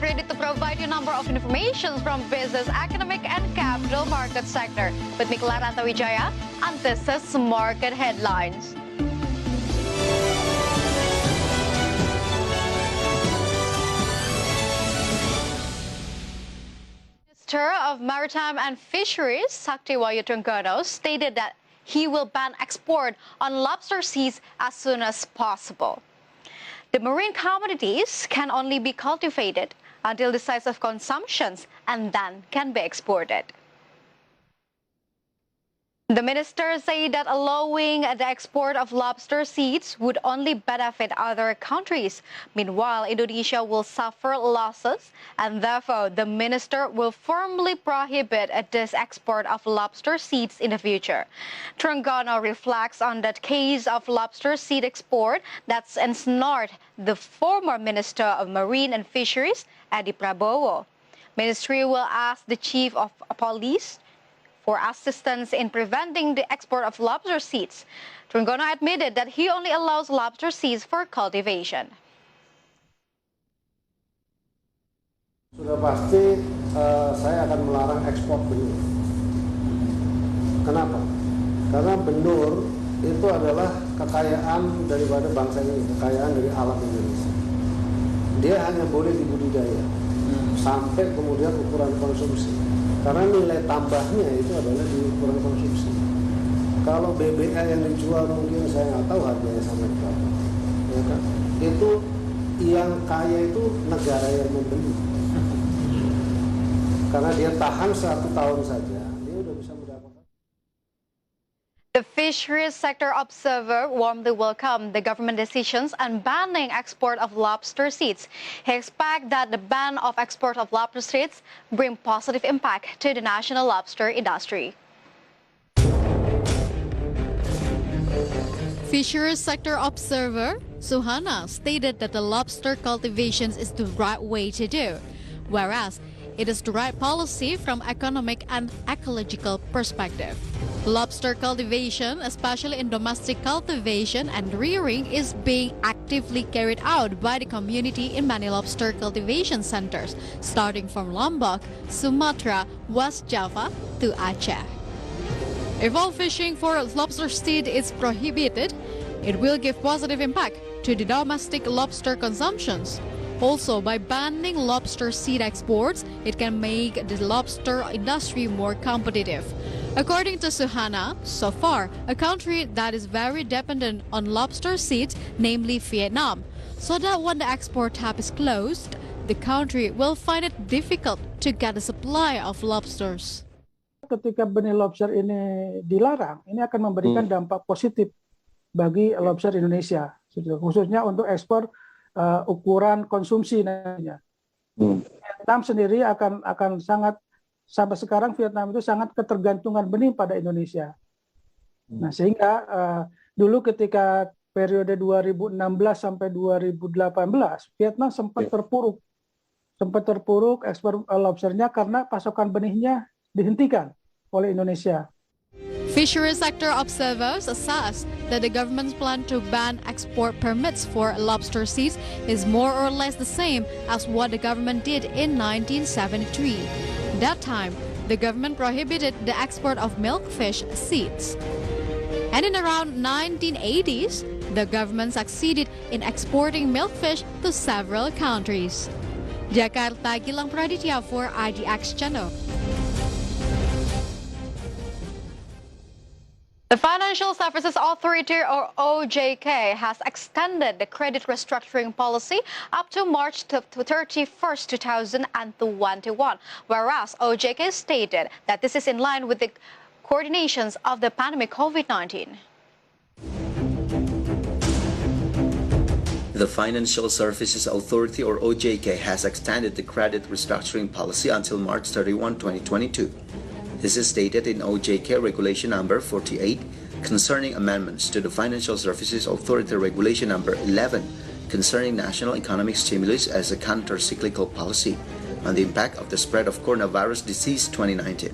ready to provide you a number of information from business, economic, and capital market sector. With me, Lantai, and this is Market Headlines. Minister of Maritime and Fisheries, Fajar Wayong, stated that he will ban export on lobster seeds as soon as possible. The marine commodities can only be cultivated until the size of consumptions and then can be exported. The minister said that allowing the export of lobster seeds would only benefit other countries. Meanwhile, Indonesia will suffer losses, and therefore the minister will firmly prohibit this export of lobster seeds in the future. Trengganu reflects on that case of lobster seed export that's ensnared the former Minister of Marine and Fisheries, Edi Prabowo. Ministry will ask the Chief of Police for assistance in preventing the export of lobster seeds. Trengganu admitted that he only allows lobster seeds for cultivation. Sudah pasti saya akan melarang ekspor benur. Kenapa? Karena benur itu adalah kekayaan daripada bangsa ini, kekayaan dari alam Indonesia. Dia hanya boleh dibudidaya sampai kemudian ukuran konsumsi. Karena nilai tambahnya itu adalah di ukuran konsumsi. Kalau BBA yang dijual mungkin saya nggak tahu harganya sampai berapa. Ya kan? Itu yang kaya itu negara yang membeli. Karena dia tahan 1 tahun saja, dia udah bisa mendapatkan. The Fisheries Sector Observer warmly welcomed the government decisions on banning export of lobster seeds. He expects that the ban of export of lobster seeds bring positive impact to the national lobster industry. Fisheries Sector Observer Suhana stated that the lobster cultivation is the right way to do, whereas it is the right policy from economic and ecological perspective. Lobster cultivation, especially in domestic cultivation and rearing, is being actively carried out by the community in many lobster cultivation centers, starting from Lombok, Sumatra, West Java to Aceh. If all fishing for lobster seed is prohibited, it will give positive impact to the domestic lobster consumptions. Also, by banning lobster seed exports, it can make the lobster industry more competitive. According to Suhana, so far, a country that is very dependent on lobster seeds, namely Vietnam, so that when the export tap is closed, the country will find it difficult to get a supply of lobsters. Ketika benih lobster ini dilarang, ini akan memberikan dampak positif bagi lobster Indonesia, khususnya untuk ekspor ukuran konsumsi nantinya. Vietnam sendiri akan sangat, sampai sekarang Vietnam itu sangat ketergantungan benih pada Indonesia. Nah, sehingga dulu ketika periode 2016 sampai 2018 Vietnam sempat terpuruk ekspor lobsternya karena pasokan benihnya dihentikan oleh Indonesia. Fisheries sector observers assess that the government's plan to ban export permits for lobster seeds is more or less the same as what the government did in 1973. That time, the government prohibited the export of milkfish seeds. And in around 1980s, the government succeeded in exporting milkfish to several countries. Jakarta, Gilang Praditya for IDX Channel. The Financial Services Authority, or OJK, has extended the credit restructuring policy up to March 31st, 2021, whereas OJK stated that this is in line with the coordinations of the pandemic COVID-19. The Financial Services Authority, or OJK, has extended the credit restructuring policy until March 31, 2022. This is stated in OJK Regulation Number 48 concerning amendments to the Financial Services Authority Regulation Number 11 concerning national economic stimulus as a counter-cyclical policy on the impact of the spread of coronavirus disease 2019.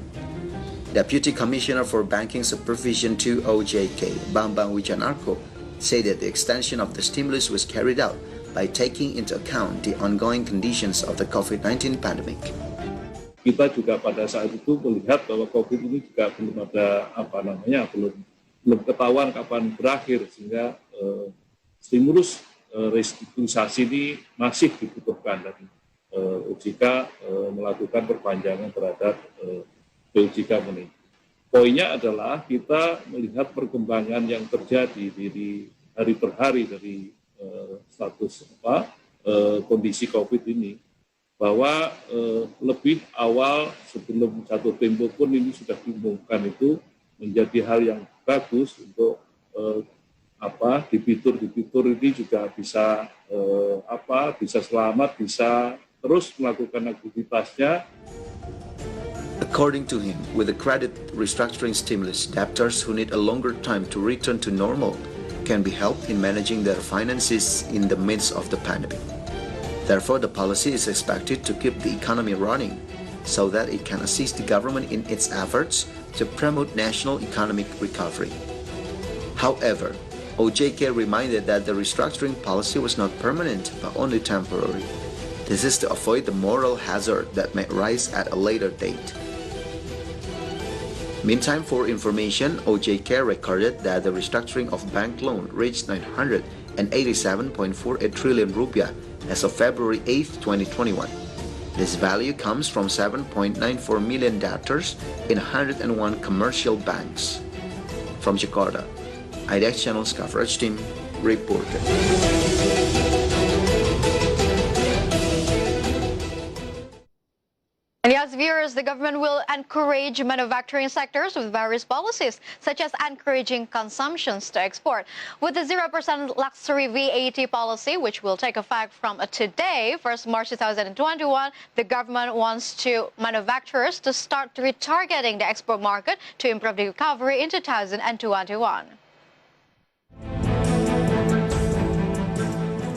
Deputy Commissioner for Banking Supervision to OJK, Bambang Wijanarko, said that the extension of the stimulus was carried out by taking into account the ongoing conditions of the COVID-19 pandemic. Kita juga pada saat itu melihat bahwa COVID ini juga belum ada belum ketahuan kapan berakhir, sehingga stimulus restrukturisasi ini masih dibutuhkan, dan OJK melakukan perpanjangan terhadap POJK ini. Poinnya adalah kita melihat perkembangan yang terjadi di hari per hari dari status kondisi COVID ini, bahwa lebih awal sebelum jatuh tempo pun ini sudah diumumkan, itu menjadi hal yang bagus untuk debitur ini juga bisa bisa selamat, bisa terus melakukan aktivitasnya. According to him, with the credit restructuring stimulus, debtors who need a longer time to return to normal can be helped in managing their finances in the midst of the pandemic. Therefore, the policy is expected to keep the economy running so that it can assist the government in its efforts to promote national economic recovery. However, OJK reminded that the restructuring policy was not permanent but only temporary. This is to avoid the moral hazard that may rise at a later date. Meantime, for information, OJK recorded that the restructuring of bank loan reached 987.48 trillion rupiah as of February 8, 2021. This value comes from 7.94 million debtors in 101 commercial banks. From Jakarta, IDX Channel's coverage team reported. And yes, viewers, the government will encourage manufacturing sectors with various policies, such as encouraging consumptions to export. With the 0% luxury VAT policy, which will take effect from today, 1st March 2021, the government wants manufacturers to start retargeting the export market to improve the recovery in 2021.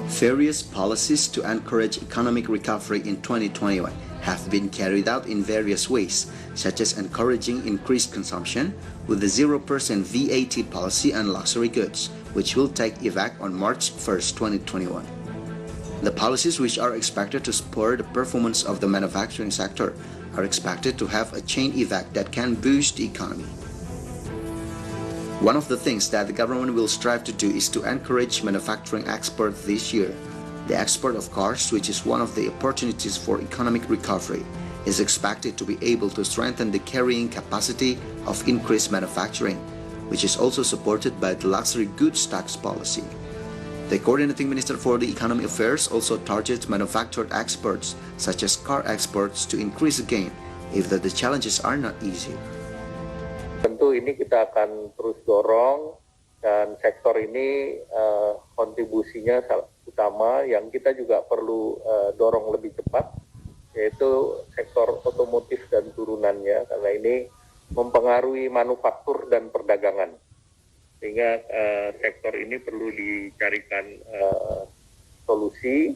Various policies to encourage economic recovery in 2021 have been carried out in various ways, such as encouraging increased consumption with the 0% VAT policy on luxury goods, which will take effect on March 1st, 2021. The policies, which are expected to spur the performance of the manufacturing sector, are expected to have a chain effect that can boost the economy. One of the things that the government will strive to do is to encourage manufacturing export this year. The export of cars, which is one of the opportunities for economic recovery, is expected to be able to strengthen the carrying capacity of increased manufacturing, which is also supported by the luxury goods tax policy. The coordinating minister for the economic affairs also targets manufactured exports, such as car exports, to increase again, even though the challenges are not easy. Tentu ini kita akan terus dorong, dan sektor ini kontribusinya utama yang kita juga perlu dorong lebih cepat, yaitu sektor otomotif dan turunannya, karena ini mempengaruhi manufaktur dan perdagangan, sehingga sektor ini perlu dicarikan solusi,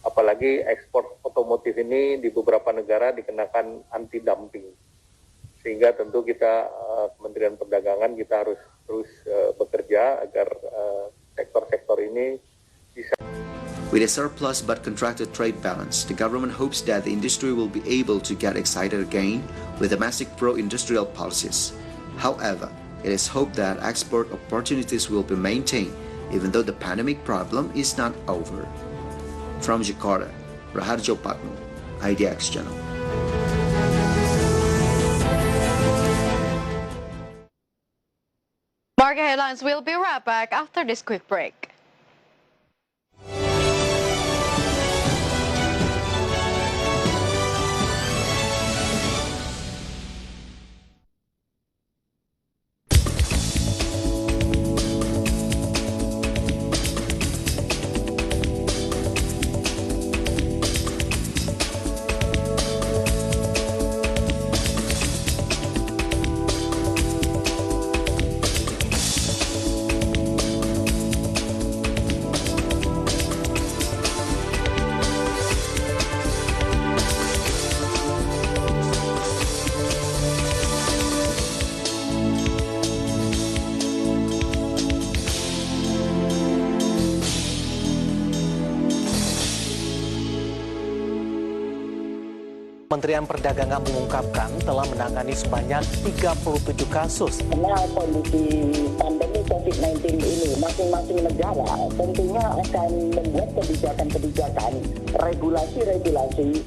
apalagi ekspor otomotif ini di beberapa negara dikenakan anti-dumping, sehingga tentu kita Kementerian Perdagangan kita harus terus bekerja agar sektor-sektor ini bisa. With a surplus but contracted trade balance, the government hopes that the industry will be able to get excited again with domestic pro-industrial policies. However, it is hoped that export opportunities will be maintained even though the pandemic problem is not over. From Jakarta, Raharjo Patmo, IDX Channel. Market headlines will be right back after this quick break. Kementerian Perdagangan mengungkapkan telah menangani sebanyak 37 kasus. Karena kondisi pandemi COVID-19 ini, masing-masing negara tentunya akan membuat kebijakan-kebijakan, regulasi-regulasi.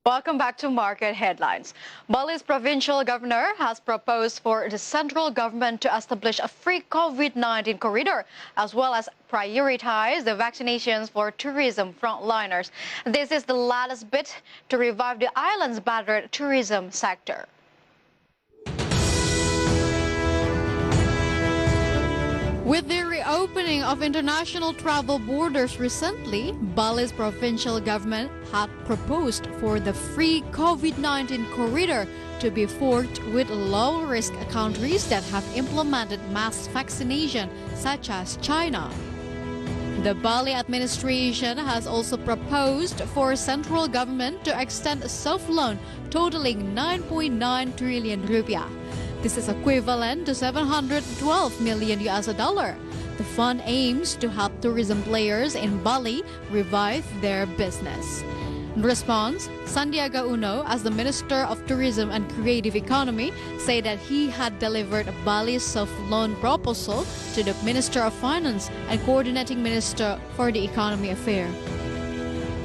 Welcome back to Market Headlines. Bali's provincial governor has proposed for the central government to establish a free COVID-19 corridor, as well as prioritize the vaccinations for tourism frontliners. This is the latest bit to revive the island's battered tourism sector. With the reopening of international travel borders recently, Bali's provincial government had proposed for the free COVID-19 corridor to be forged with low-risk countries that have implemented mass vaccination, such as China. The Bali administration has also proposed for central government to extend a soft loan totaling 9.9 trillion rupiah. This is equivalent to 712 million US dollar. The fund aims to help tourism players in Bali revive their business. In response, Sandiaga Uno, as the Minister of Tourism and Creative Economy, said that he had delivered Bali's soft loan proposal to the Minister of Finance and Coordinating Minister for the Economy Affair.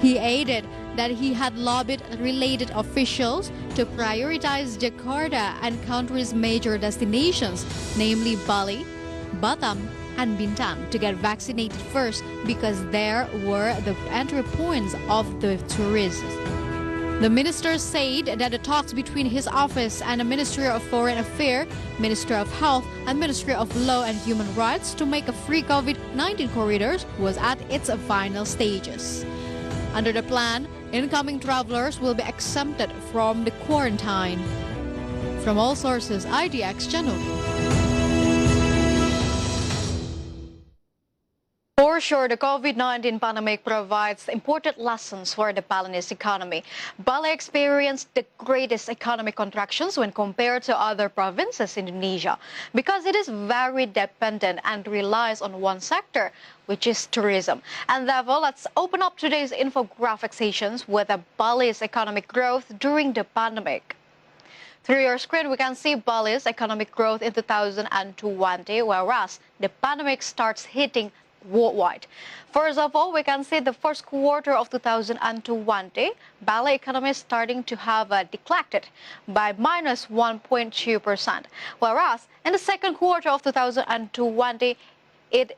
He added that he had lobbied related officials to prioritize Jakarta and country's major destinations, namely Bali, Batam, and Bintan, to get vaccinated first because there were the entry points of the tourists. The minister said that the talks between his office and the Ministry of Foreign Affairs, Ministry of Health, and Ministry of Law and Human Rights to make a free COVID-19 corridors was at its final stages. Under the plan, incoming travelers will be exempted from the quarantine. From all sources, IDX Channel. For sure, the COVID-19 pandemic provides important lessons for the Balinese economy. Bali experienced the greatest economic contractions when compared to other provinces in Indonesia because it is very dependent and relies on one sector, which is tourism. And therefore, let's open up today's infographic sessions with Bali's economic growth during the pandemic. Through your screen, we can see Bali's economic growth in 2020, whereas the pandemic starts hitting worldwide. First of all, we can see the first quarter of 2020, Bali economy is starting to have declined by minus 1.2%, whereas in the second quarter of 2020, it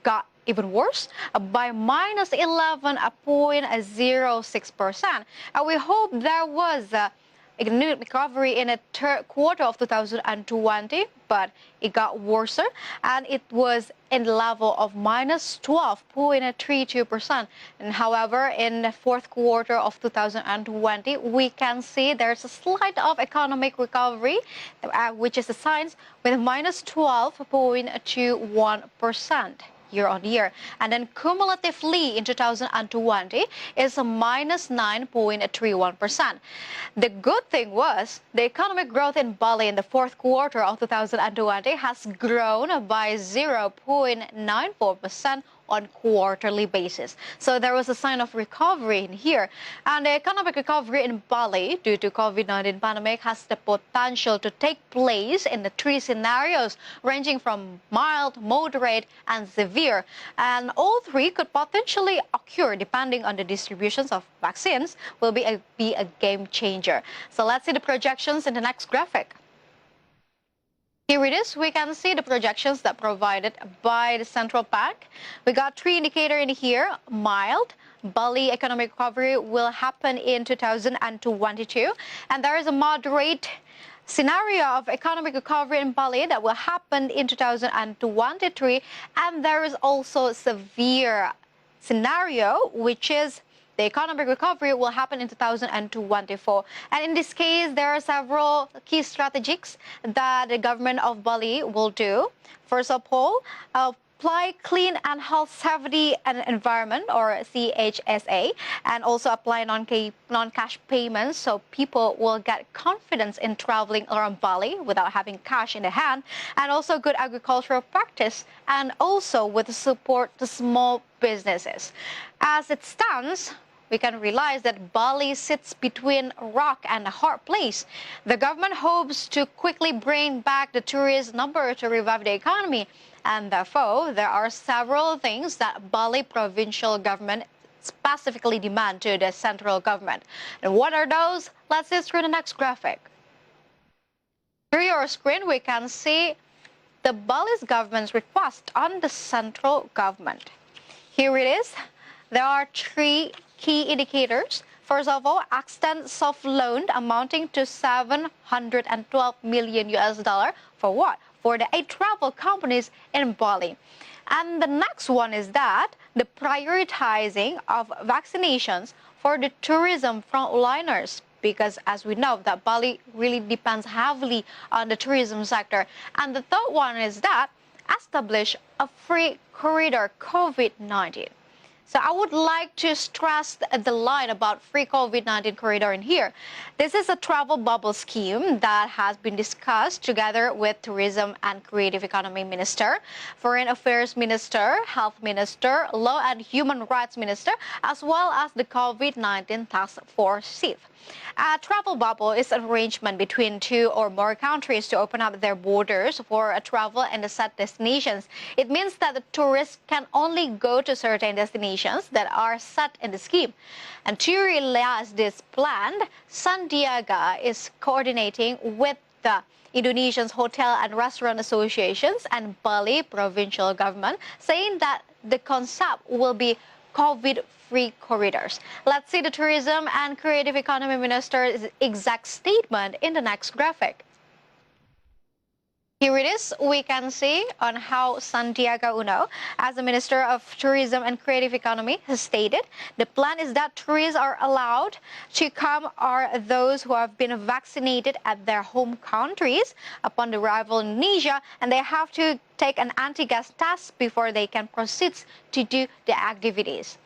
got even worse by minus 11.06%. And we hope there was economic recovery in the third quarter of 2020, but it got worse, and it was in the level of minus 12.32%. And however, in the fourth quarter of 2020, we can see there's a slight of economic recovery, which is the signs with minus 12.21%. year on year. And then cumulatively in 2020 is a minus 9.31%. The good thing was the economic growth in Bali in the fourth quarter of 2020 has grown by 0.94% on quarterly basis. So there was a sign of recovery in here. And the economic recovery in Bali due to COVID-19 pandemic has the potential to take place in the three scenarios ranging from mild, moderate, and severe. And all three could potentially occur depending on the distributions of vaccines will be a game changer. So let's see the projections in the next graphic. Here it is. We can see the projections that provided by the central bank. We got three indicators in here. Mild, Bali economic recovery will happen in 2022. And there is a moderate scenario of economic recovery in Bali that will happen in 2023. And there is also severe scenario, which is the economic recovery will happen in 2024. And in this case, there are several key strategies that the government of Bali will do. First of all, apply clean and health safety and environment, or CHSA, and also apply non-cash payments so people will get confidence in traveling around Bali without having cash in the hand, and also good agricultural practice, and also with support to small businesses. As it stands, we can realize that Bali sits between a rock and a hard place. The government hopes to quickly bring back the tourist number to revive the economy. And therefore, there are several things that Bali provincial government specifically demand to the central government. And what are those? Let's see through the next graphic. Through your screen, we can see the Bali's government's request on the central government. Here it is. There are three key indicators. First of all, extend soft loan amounting to $712 million for what? For the 8 travel companies in Bali. And the next one is that the prioritizing of vaccinations for the tourism frontliners, because as we know that Bali really depends heavily on the tourism sector. And the third one is that establish a free corridor COVID-19. So I would like to stress the line about free COVID-19 corridor in here. This is a travel bubble scheme that has been discussed together with Tourism and Creative Economy Minister, Foreign Affairs Minister, Health Minister, Law and Human Rights Minister, as well as the COVID-19 Task Force Chief. A travel bubble is an arrangement between 2 or more countries to open up their borders for a travel and the set destinations. It means that the tourists can only go to certain destinations that are set in the scheme. And to realize this plan, Sandiaga is coordinating with the Indonesian Hotel and Restaurant Associations and Bali provincial government, saying that the concept will be COVID-free corridors. Let's see the Tourism and Creative Economy Minister's exact statement in the next graphic. Here it is. We can see on how Sandiaga Uno, as the Minister of Tourism and Creative Economy, has stated, the plan is that tourists are allowed to come are those who have been vaccinated at their home countries upon the arrival in Indonesia, and they have to take an antigen test before they can proceed to do the activities.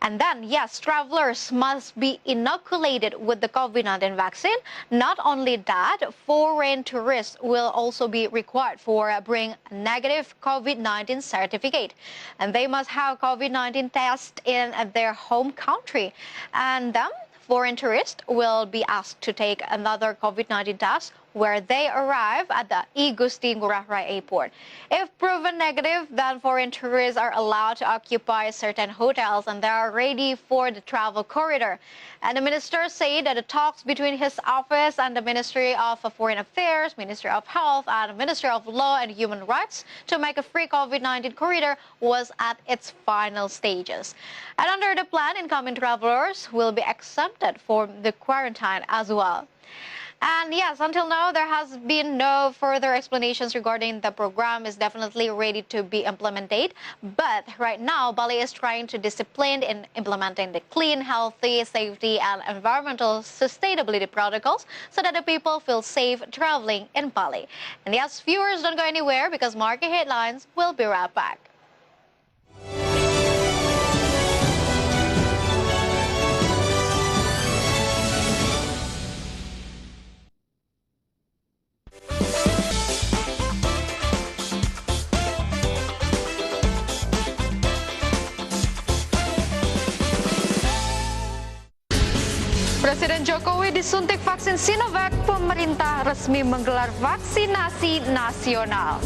And then, yes, travelers must be inoculated with the COVID-19 vaccine. Not only that, foreign tourists will also be required for bring negative COVID-19 certificate. And they must have COVID-19 test in their home country. And then, foreign tourists will be asked to take another COVID-19 test where they arrive at the I Gusti Ngurah Rai Airport. If proven negative, then foreign tourists are allowed to occupy certain hotels and they are ready for the travel corridor. And the minister said that the talks between his office and the Ministry of Foreign Affairs, Ministry of Health, and Ministry of Law and Human Rights to make a free COVID-19 corridor was at its final stages. And under the plan, incoming travelers will be exempted from the quarantine as well. And yes, until now, there has been no further explanations regarding the program is definitely ready to be implemented. But right now, Bali is trying to discipline in implementing the clean, healthy, safety, and environmental sustainability protocols so that the people feel safe traveling in Bali. And yes, viewers, don't go anywhere because market headlines will be right back. Presiden Jokowi disuntik vaksin Sinovac, pemerintah resmi menggelar vaksinasi nasional.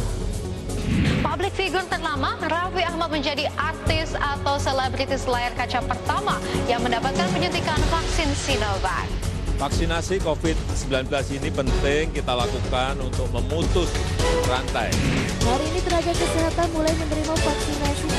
Public figure ternama Raffi Ahmad menjadi artis atau selebritis layar kaca pertama yang mendapatkan penyuntikan vaksin Sinovac. Vaksinasi COVID-19 ini penting kita lakukan untuk memutus rantai. Hari ini tenaga kesehatan mulai menerima vaksinasi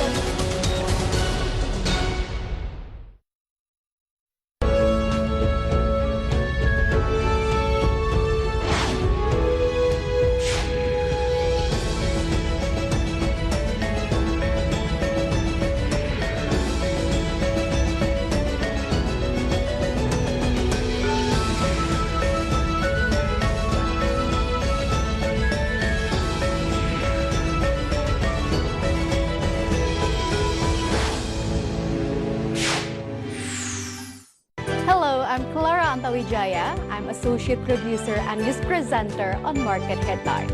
I'm associate producer and news presenter on Market Headlines.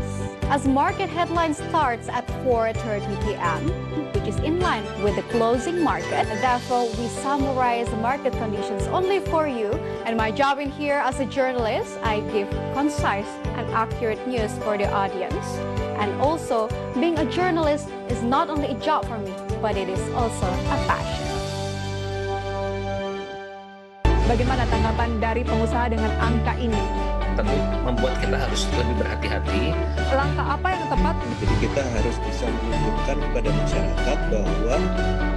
As Market Headlines starts at 4:30 p.m., which is in line with the closing market, therefore we summarize market conditions only for you. And my job in here as a journalist, I give concise and accurate news for the audience. And also, being a journalist is not only a job for me, but it is also a passion. Bagaimana tanggapan dari pengusaha dengan angka ini? Tentu membuat kita harus lebih berhati-hati. Langkah apa yang tepat? Jadi kita harus bisa menunjukkan kepada masyarakat bahwa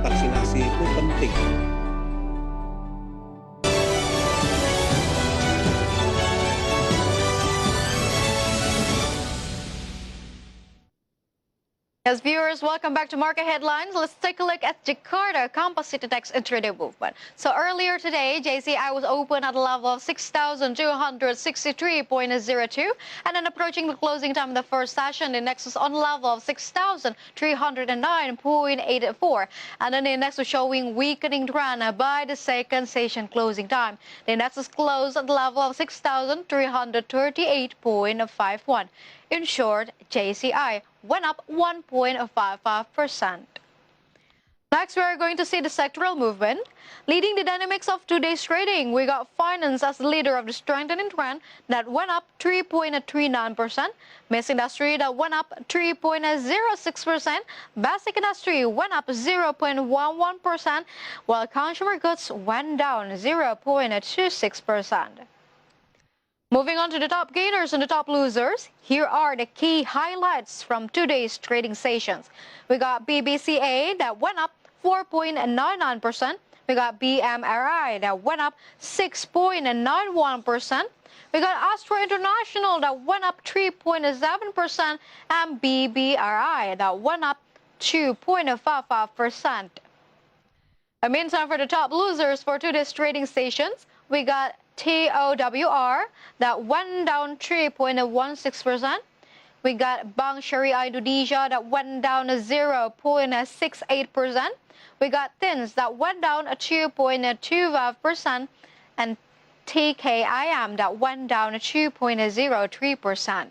vaksinasi itu penting. Yes, viewers, welcome back to Market Headlines. Let's take a look at Jakarta Compass City Index intraday movement. So earlier today, JCI was open at a level of 6,263.02, and then approaching the closing time of the first session, the index was on a level of 6,309.84, and then the index was showing weakening trend by the second session closing time. The index was closed at the level of 6,338.51. In short, JCI went up 1.55%. Next, we are going to see the sectoral movement. Leading the dynamics of today's trading, we got finance as the leader of the strengthening trend that went up 3.39%. Mass industry that went up 3.06%. Basic industry went up 0.11%, while consumer goods went down 0.26%. Moving on to the top gainers and the top losers, here are the key highlights from today's trading sessions. We got BBCA that went up 4.99%. We got BMRI that went up 6.91%. We got Astro International that went up 3.7%, and BBRI that went up 2.55%. In the meantime, for the top losers for today's trading sessions, we got TOWR that went down 3.16%. We got Bank Syariah Indonesia that went down 0.68%. We got TINS that went down 2.25%, and TKIM that went down 2.03%.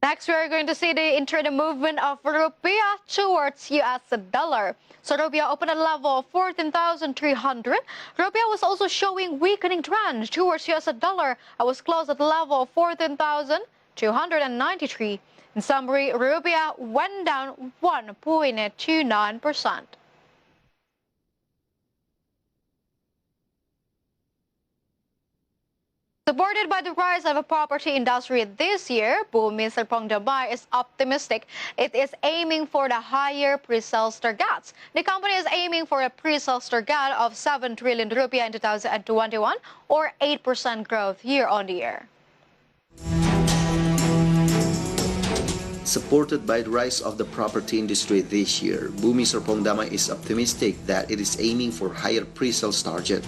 Next, we are going to see the intraday movement of rupiah towards US dollar. So rupiah opened at a level of 14,300. Rupiah was also showing weakening trend towards US dollar. I was closed at the level of 14,293. In summary, rupiah went down 1.29%. Supported by the rise of a property industry this year, Bumi Serpong Damai is optimistic. It is aiming for the higher pre-sales targets. The company is aiming for a pre-sales target of 7 trillion rupiah in 2021, or 8% growth year-on-year. Supported by the rise of the property industry this year, Bumi Serpong Damai is optimistic that it is aiming for higher pre-sales target.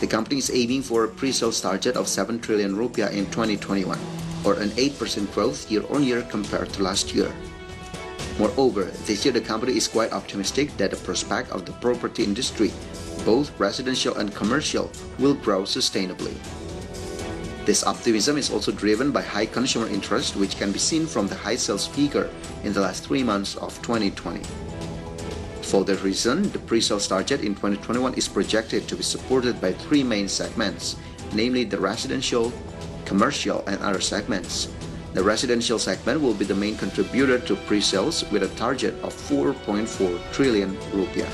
The company is aiming for a pre-sales target of 7 trillion rupiah in 2021, or an 8% growth year-on-year compared to last year. Moreover, this year the company is quite optimistic that the prospect of the property industry, both residential and commercial, will grow sustainably. This optimism is also driven by high consumer interest, which can be seen from the high sales figure in the last 3 months of 2020. For that reason, the pre-sales target in 2021 is projected to be supported by three main segments, namely the residential, commercial, and other segments. The residential segment will be the main contributor to pre-sales with a target of 4.4 trillion rupiah.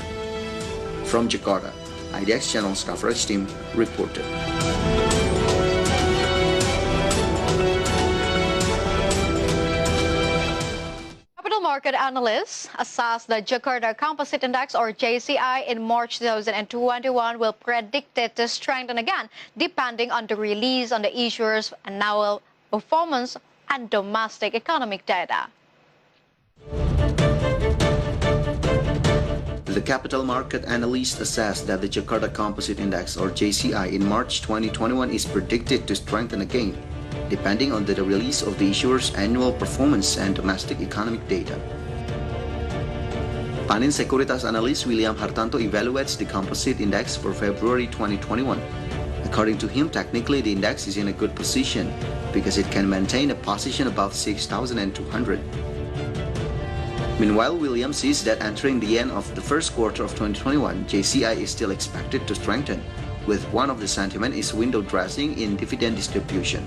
From Jakarta, IDX Channel's coverage team reported. Capital market analysts assess the Jakarta Composite Index or JCI in March 2021 will predict it to strengthen again depending on the release on the issuer's annual performance and domestic economic data. The capital market analysts assess that the Jakarta Composite Index or JCI in March 2021 is predicted to strengthen again, depending on the release of the issuer's annual performance and domestic economic data. Panin Sekuritas analyst William Hartanto evaluates the composite index for February 2021. According to him, technically the index is in a good position because it can maintain a position above 6,200. Meanwhile, William sees that entering the end of the first quarter of 2021, JCI is still expected to strengthen, with one of the sentiment is window dressing in dividend distribution.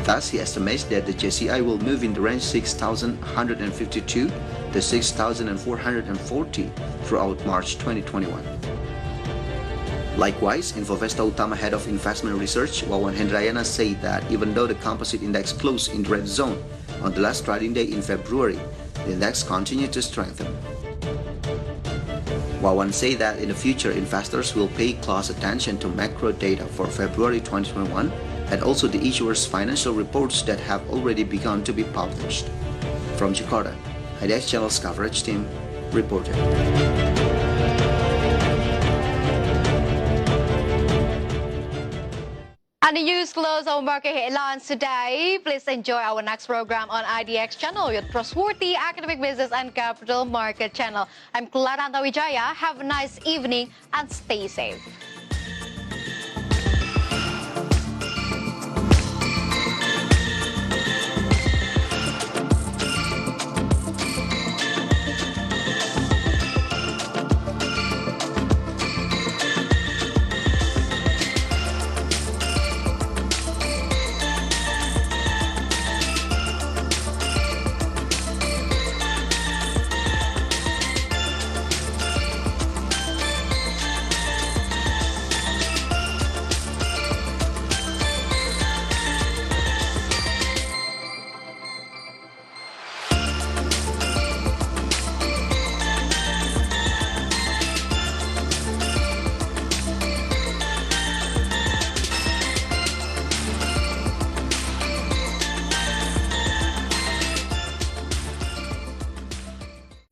Thus, he estimates that the JCI will move in the range 6,152 to 6,440 throughout March 2021. Likewise, Infovesta Utama Head of Investment Research, Wawan Hendrayana, said that even though the composite index closed in the red zone on the last trading day in February, the index continued to strengthen. Wawan said that in the future, investors will pay close attention to macro data for February 2021 and also the issuers' financial reports that have already begun to be published. From Jakarta, IDX Channel's coverage team reported. And the news close our market headlines today. Please enjoy our next program on IDX Channel, Your Trustworthy Economic, Business and Capital Market Channel. I'm Claranta Wijaya. Have a nice evening and stay safe.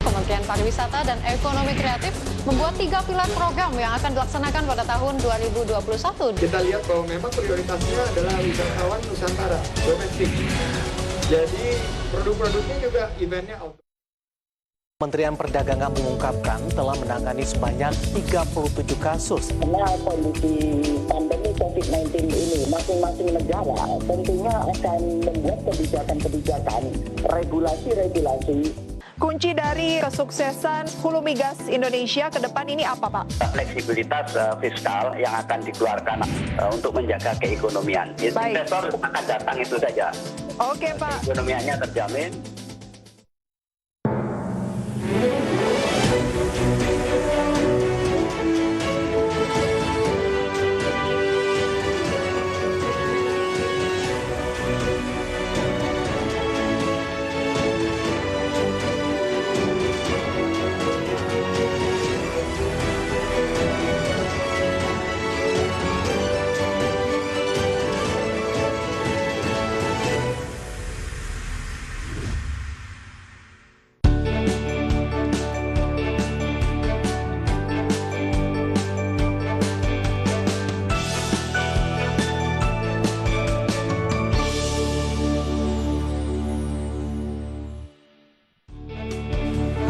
Kementerian Pariwisata dan Ekonomi Kreatif membuat 3 pilar program yang akan dilaksanakan pada tahun 2021. Kita lihat bahwa memang prioritasnya adalah wisatawan Nusantara, domestik. Jadi produk-produknya juga eventnya outdoor. Kementerian Perdagangan mengungkapkan telah menangani sebanyak 37 kasus. Karena kondisi pandemi COVID-19 ini, masing-masing negara tentunya akan membuat kebijakan-kebijakan, regulasi-regulasi. Kunci dari kesuksesan hulu migas Indonesia ke depan ini apa, Pak? Fleksibilitas fiskal yang akan dikeluarkan untuk menjaga keekonomian. Investor akan datang itu saja. Oke, Pak. Keekonomiannya terjamin.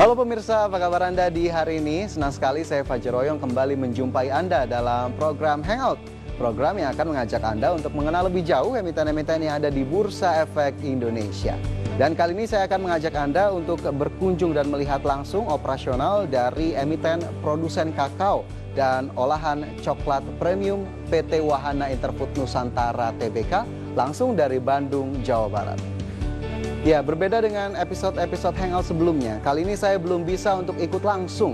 Halo pemirsa, apa kabar Anda di hari ini? Senang sekali saya Fajar Wayong kembali menjumpai Anda dalam program Hangout program yang akan mengajak Anda untuk mengenal lebih jauh emiten-emiten yang ada di Bursa Efek Indonesia. Dan kali ini saya akan mengajak Anda untuk berkunjung dan melihat langsung operasional dari emiten produsen kakao dan olahan coklat premium PT Wahana Interfood Nusantara Tbk langsung dari Bandung, Jawa Barat. Ya, berbeda dengan episode-episode hangout sebelumnya, kali ini saya belum bisa untuk ikut langsung